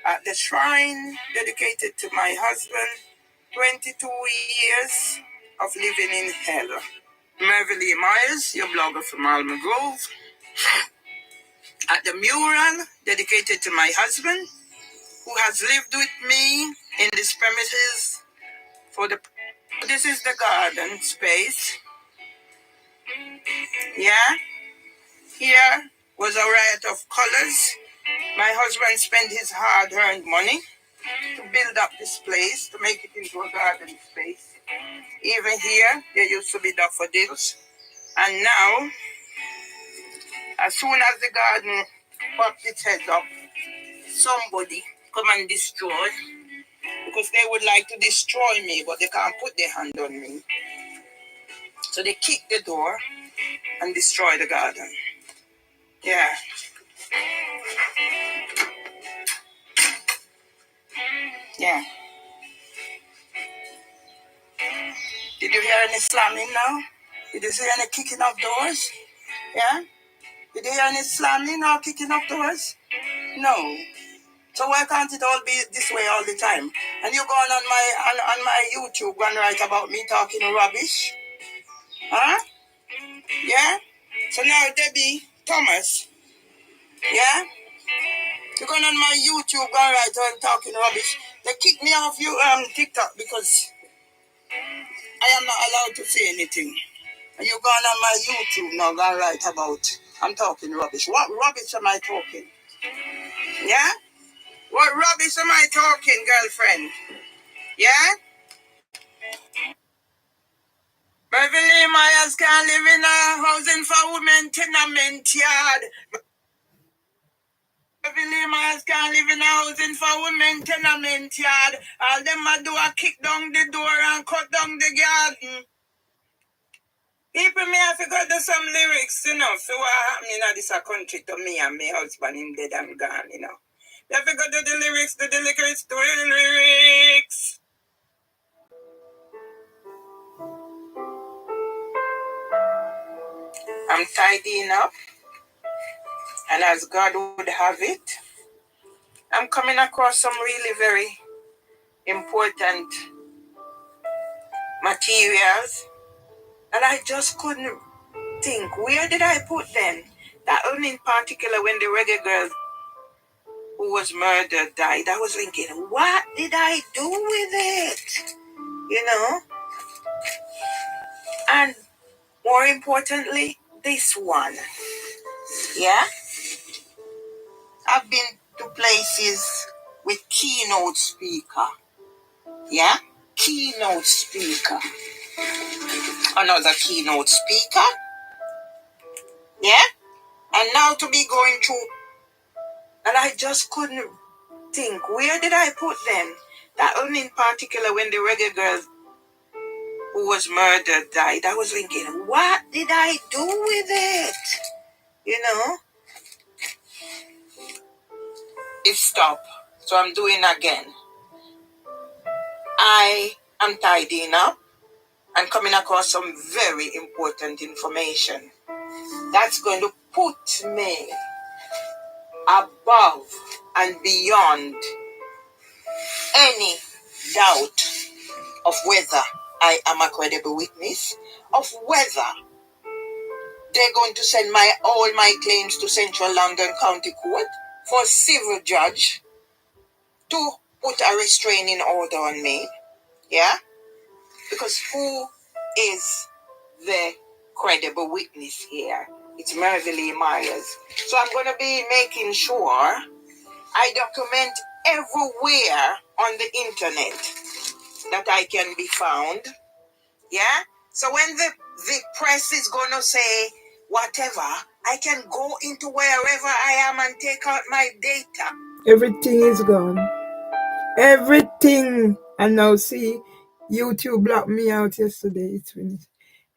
at the shrine dedicated to my husband, 22 years of living in hell. Mervyn Lee Myers, your blogger from Alma Grove, at the mural dedicated to my husband, who has lived with me in this premises for the... This is the garden space. Yeah. Here was a riot of colors. My husband spent his hard-earned money to build up this place, to make it into a garden space. Even here, there used to be daffodils. And now, as soon as the garden popped its head up, somebody come and destroy, because they would like to destroy me, but they can't put their hand on me. So they kick the door and destroy the garden. Yeah. Yeah. Did you hear any slamming now? Did you see any kicking of doors? Yeah? Did you hear any slamming or kicking of doors? No. So why can't it all be this way all the time? And you going on my YouTube and write about me talking rubbish? Huh? Yeah? So now Debbie Thomas, yeah? You're going on my YouTube and write I'm talking rubbish. They kicked me off TikTok because I am not allowed to say anything. And you're going on my YouTube now and write about I'm talking rubbish. What rubbish am I talking? Yeah? What rubbish am I talking, girlfriend? Yeah? Beverly Myers can't live in a housing for women tenement yard. Beverly Myers can't live in a housing for women tenement yard. All them a do a kick down the door and cut down the garden. People may have to go do some lyrics, you know, so what happening in this country to me and my husband, him dead and gone, you know. You have to go do the lyrics, do the lyrics, do the lyrics. I'm tidying up, and as God would have it, I'm coming across some really very important materials, and I just couldn't think, where did I put them? That one in particular, when the reggae girl who was murdered died, I was thinking, what did I do with it? You know? And more importantly, this one. Yeah? I've been to places with keynote speaker. Yeah? Keynote speaker. Another keynote speaker. Yeah? And now to be going through, and I just couldn't think, where did I put them? That one in particular, when the reggae girl who was murdered died, I was thinking, what did I do with it? You know, it stopped. So I'm doing again. I am tidying up and coming across some very important information that's going to put me above and beyond any doubt of whether I am a credible witness, of whether they're going to send all my claims to Central London County Court for civil judge to put a restraining order on me. Yeah? Because who is the credible witness here? It's Merville Myers. So I'm going to be making sure I document everywhere on the internet that I can be found. Yeah? So when the press is going to say whatever, I can go into wherever I am and take out my data. Everything is gone. Everything. And now see, YouTube blocked me out yesterday. It's finished.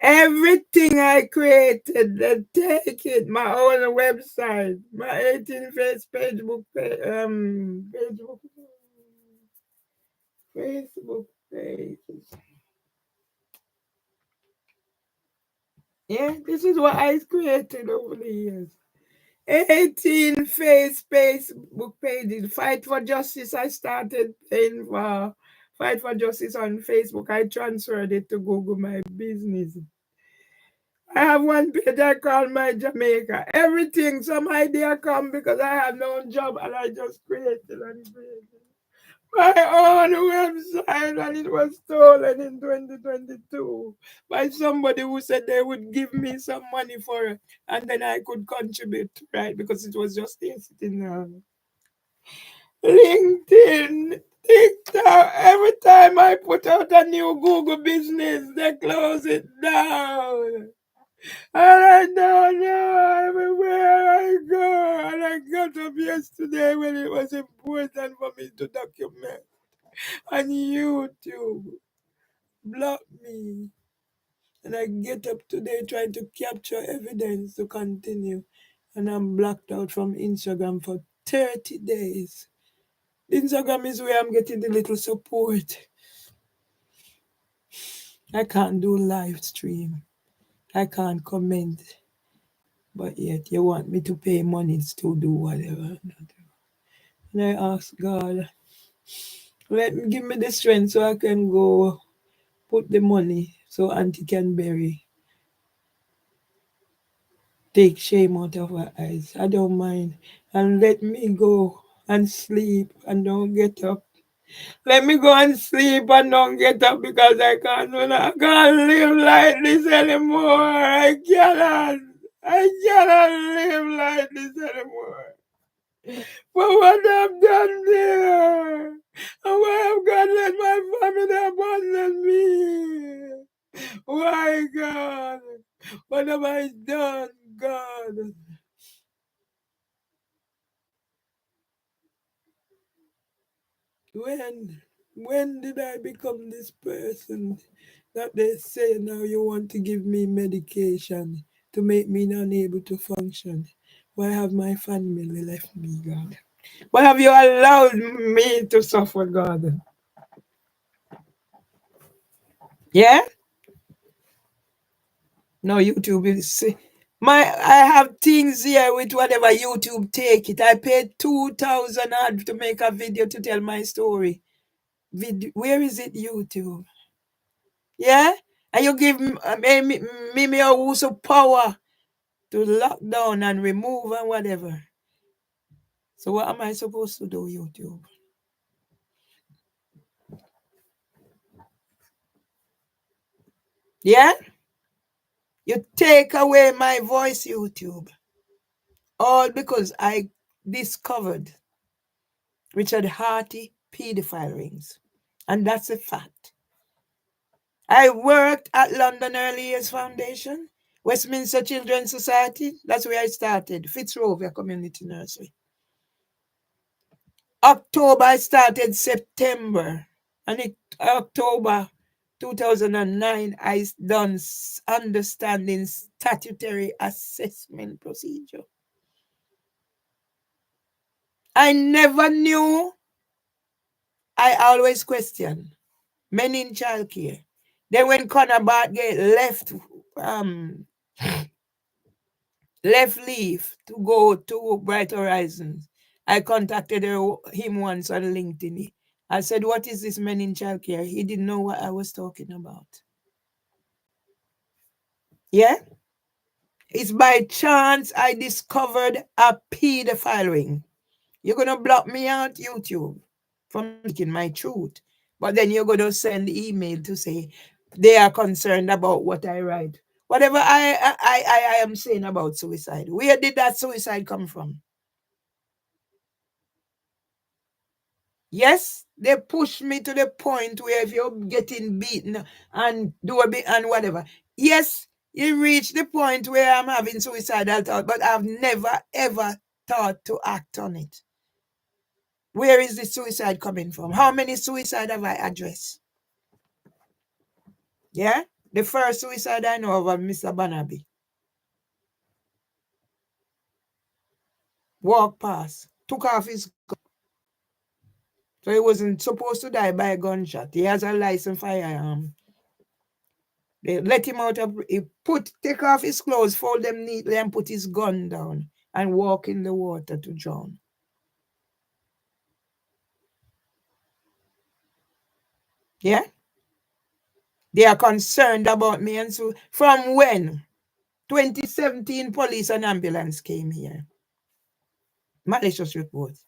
Everything I created, they take it. My own website, my 18 face Facebook page, Facebook page. Yeah, this is what I created over the years. 18 Facebook pages. Fight for Justice. I started paying for Fight for Justice on Facebook. I transferred it to Google My Business. I have one page I call My Jamaica. Everything, some idea come because I have no job and I just created my own website and it was stolen in 2022 by somebody who said they would give me some money for it and then I could contribute, right? Because it was just there sitting on LinkedIn, TikTok. Every time I put out a new Google business, they close it down. And I don't know everywhere I go. And I got up yesterday when it was important for me to document. And YouTube block me. And I get up today trying to capture evidence to continue. And I'm blocked out from Instagram for 30 days. Instagram is where I'm getting the little support. I can't do live stream. I can't comment. But yet you want me to pay money to do whatever. And I ask God, give me the strength so I can go put the money so Auntie can bury. Take shame out of her eyes. I don't mind. And let me go and sleep and don't get up. Let me go and sleep and don't get up because I can't live like this anymore. I cannot. I cannot live like this anymore. For what I've done there. And why have God let my family abandon me? Why, God? What have I done, God? When did I become this person that they say now you want to give me medication to make me unable to function? Why have my family left me, God? Why have you allowed me to suffer, God? Yeah? No, YouTube is I have things here with whatever YouTube take it. I paid 2,000 odd to make a video to tell my story. Where is it, YouTube? Yeah? And you give me a use of power to lock down and remove and whatever. So what am I supposed to do, YouTube? Yeah? You take away my voice, YouTube. All because I discovered Richard Harty pedophile rings. And that's a fact. I worked at London Early Years Foundation, Westminster Children's Society. That's where I started. Fitzrovia Community Nursery. October I started September. And October 2009, I done understanding statutory assessment procedure. I never knew. I always question men in childcare. Then when Connor Bartgate um left leave to go to Bright Horizons, I contacted him once on LinkedIn. I said, "What is this men in childcare?" He didn't know what I was talking about. Yeah? It's by chance I discovered a pedophile ring. You're going to block me out, YouTube, from speaking my truth. But then you're going to send email to say they are concerned about what I write. Whatever I am saying about suicide, where did that suicide come from? Yes, they push me to the point where if you're getting beaten and do a bit and whatever. Yes, you reach the point where I'm having suicidal thought, but I've never ever thought to act on it. Where is the suicide coming from? How many suicide have I addressed? Yeah? The first suicide I know of was Mr. Banabi. Walked past, took off his gun. So he wasn't supposed to die by a gunshot. He has a licensed firearm. They let him out of, he take off his clothes, fold them neatly, and put his gun down and walk in the water to drown. Yeah? They are concerned about me. And so, from when? 2017, police and ambulance came here. Malicious report.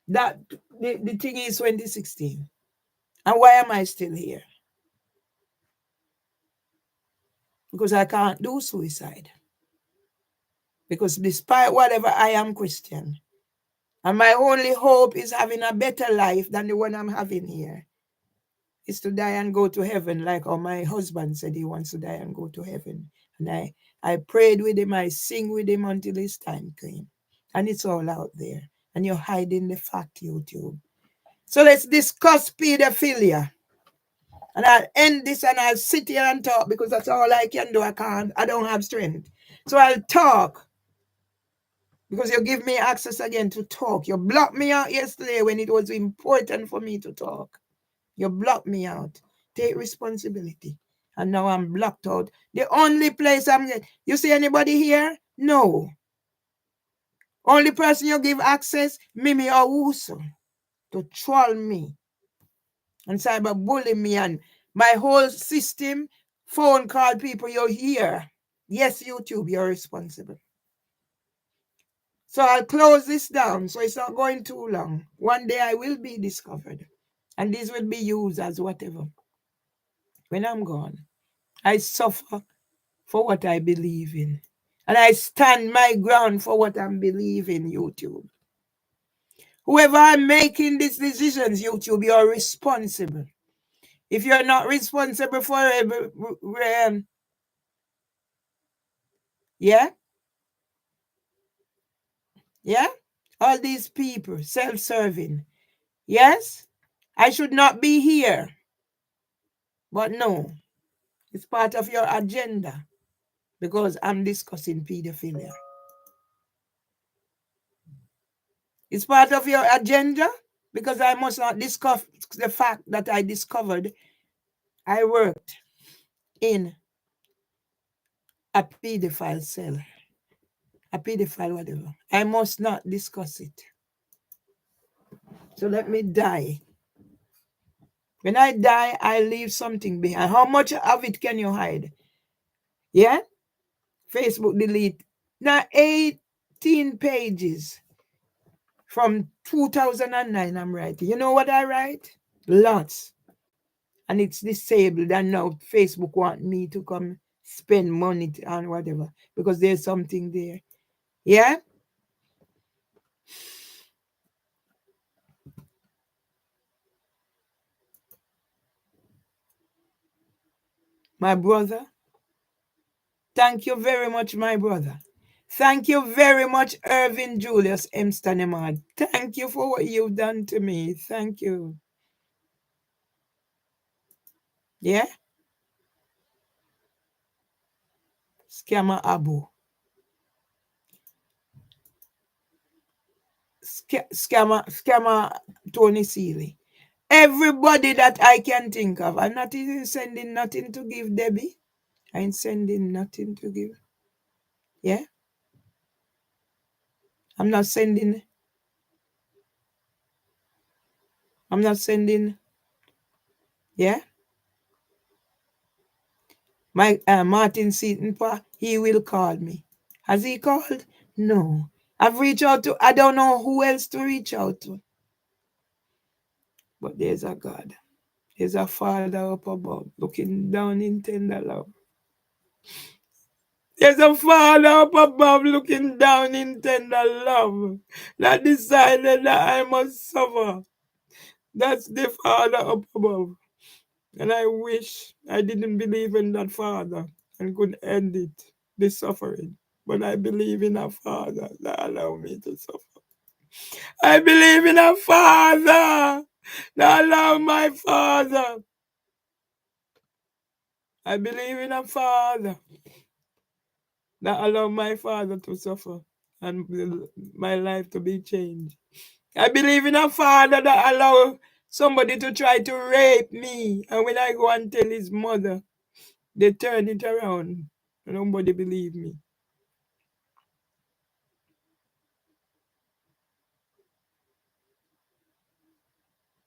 That the thing is 2016. And why am I still here? Because I can't do suicide. Because despite whatever, I am Christian. And my only hope is having a better life than the one I'm having here. Is to die and go to heaven, like how my husband said he wants to die and go to heaven. And I prayed with him, I sing with him until his time came. And it's all out there. And you're hiding the fact, YouTube. So let's discuss pedophilia. And I'll end this and I'll sit here and talk because that's all I can do. I don't have strength. So I'll talk because you give me access again to talk. You blocked me out yesterday when it was important for me to talk. You blocked me out. Take responsibility. And now I'm blocked out. The only place I'm getting, you see anybody here? No. Only person you give access, Mimi or Wusu, to troll me and cyberbully me and my whole system, phone call people you're here. Yes, YouTube, you're responsible. So I'll close this down so it's not going too long. One day I will be discovered. And these will be used as whatever. When I'm gone, I suffer for what I believe in. And I stand my ground for what I'm believing, YouTube. Whoever I'm making these decisions, YouTube, you're responsible. If you're not responsible for yeah, yeah, all these people self-serving. Yes, I should not be here. But no, it's part of your agenda because I'm discussing pedophilia. It's part of your agenda because I must not discuss the fact that I discovered I worked in a pedophile cell, a pedophile whatever. I must not discuss it. So let me die. When I die, I leave something behind. How much of it can you hide? Yeah? Facebook delete. Now 18 pages from 2009 I'm writing. You know what I write? Lots. And it's disabled. And now Facebook want me to come spend money and whatever because there's something there. Yeah? My brother, thank you very much, my brother. Thank you very much, Irvin Julius M. Stanemar. Thank you for what you've done to me. Thank you. Yeah? Scammer Abu. Scammer Tony Seeley. Everybody that I can think of. I'm not even sending nothing to give Debbie. I ain't sending nothing to give. Yeah? I'm not sending. I'm not sending. Yeah? My Martin Seaton, he will call me. Has he called? No. I've reached out to, I don't know who else to reach out to. But there's a God. There's a Father up above looking down in tender love. There's a Father up above looking down in tender love that decided that I must suffer. That's the Father up above. And I wish I didn't believe in that Father and could end it, the suffering. But I believe in a Father that allowed me to suffer. I believe in a Father that allowed my Father. I believe in a Father that allowed my Father to suffer and my life to be changed. I believe in a Father that allowed somebody to try to rape me. And when I go and tell his mother, they turn it around. Nobody believe me.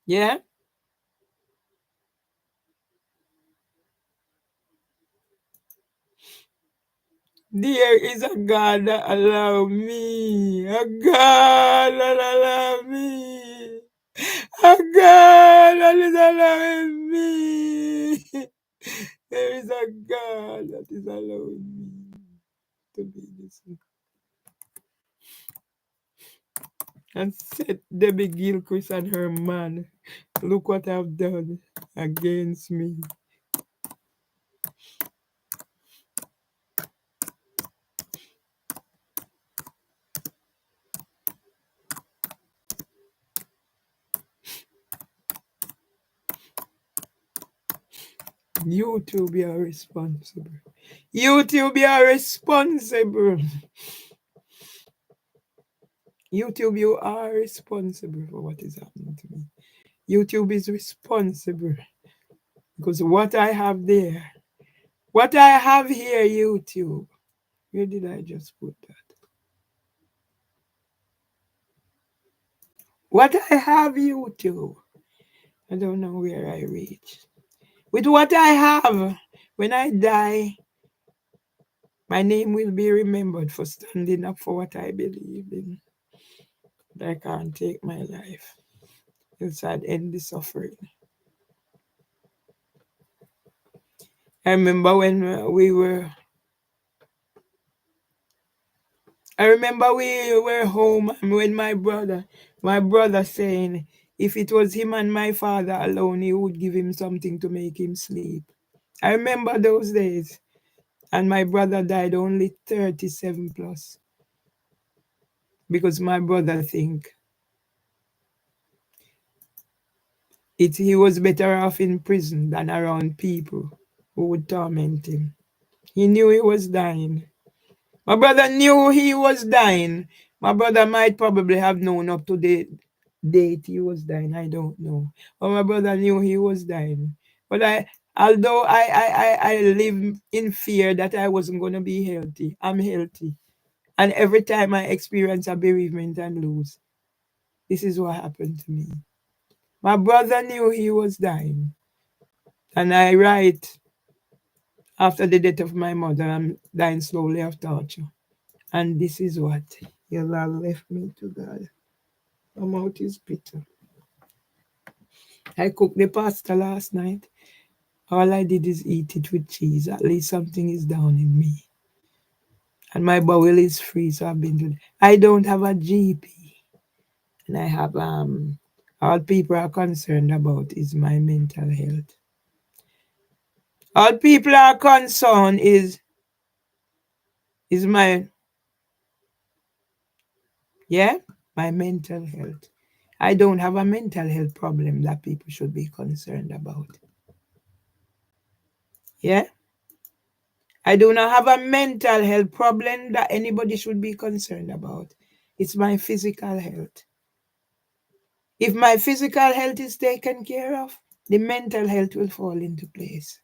Yeah? There is a God that allow me. A God that allow me. A God that is allowing me. There is a God that is allowing me to be this. And set Debbie Gilchrist and her man. Look what I've done against me. You two be responsible. You two be responsible. YouTube, you are responsible for what is happening to me. YouTube is responsible because what I have there, what I have here, YouTube. Where did I just put that? What I have, YouTube. I don't know where I reach. With what I have, when I die, my name will be remembered for standing up for what I believe in. But I can't take my life. Else I'd end the suffering. I remember when we were home and when my brother saying if it was him and my father alone, he would give him something to make him sleep. I remember those days. And my brother died only 37 plus. Because my brother think he was better off in prison than around people who would torment him. He knew he was dying. My brother knew he was dying. My brother might probably have known up to the date he was dying. I don't know. But my brother knew he was dying. But although I live in fear that I wasn't going to be healthy, I'm healthy. And every time I experience a bereavement and lose, this is what happened to me. My brother knew he was dying. And I write, after the death of my mother, I'm dying slowly of torture. And this is what your Lord left me to God. My mouth is bitter. I cooked the pasta last night. All I did is eat it with cheese. At least something is down in me. And my bowel is free, so I've been doing. I don't have a GP. And I have all people are concerned about is my mental health. All people are concerned is my my mental health. I don't have a mental health problem that people should be concerned about. Yeah. I do not have a mental health problem that anybody should be concerned about. It's my physical health. If my physical health is taken care of, the mental health will fall into place.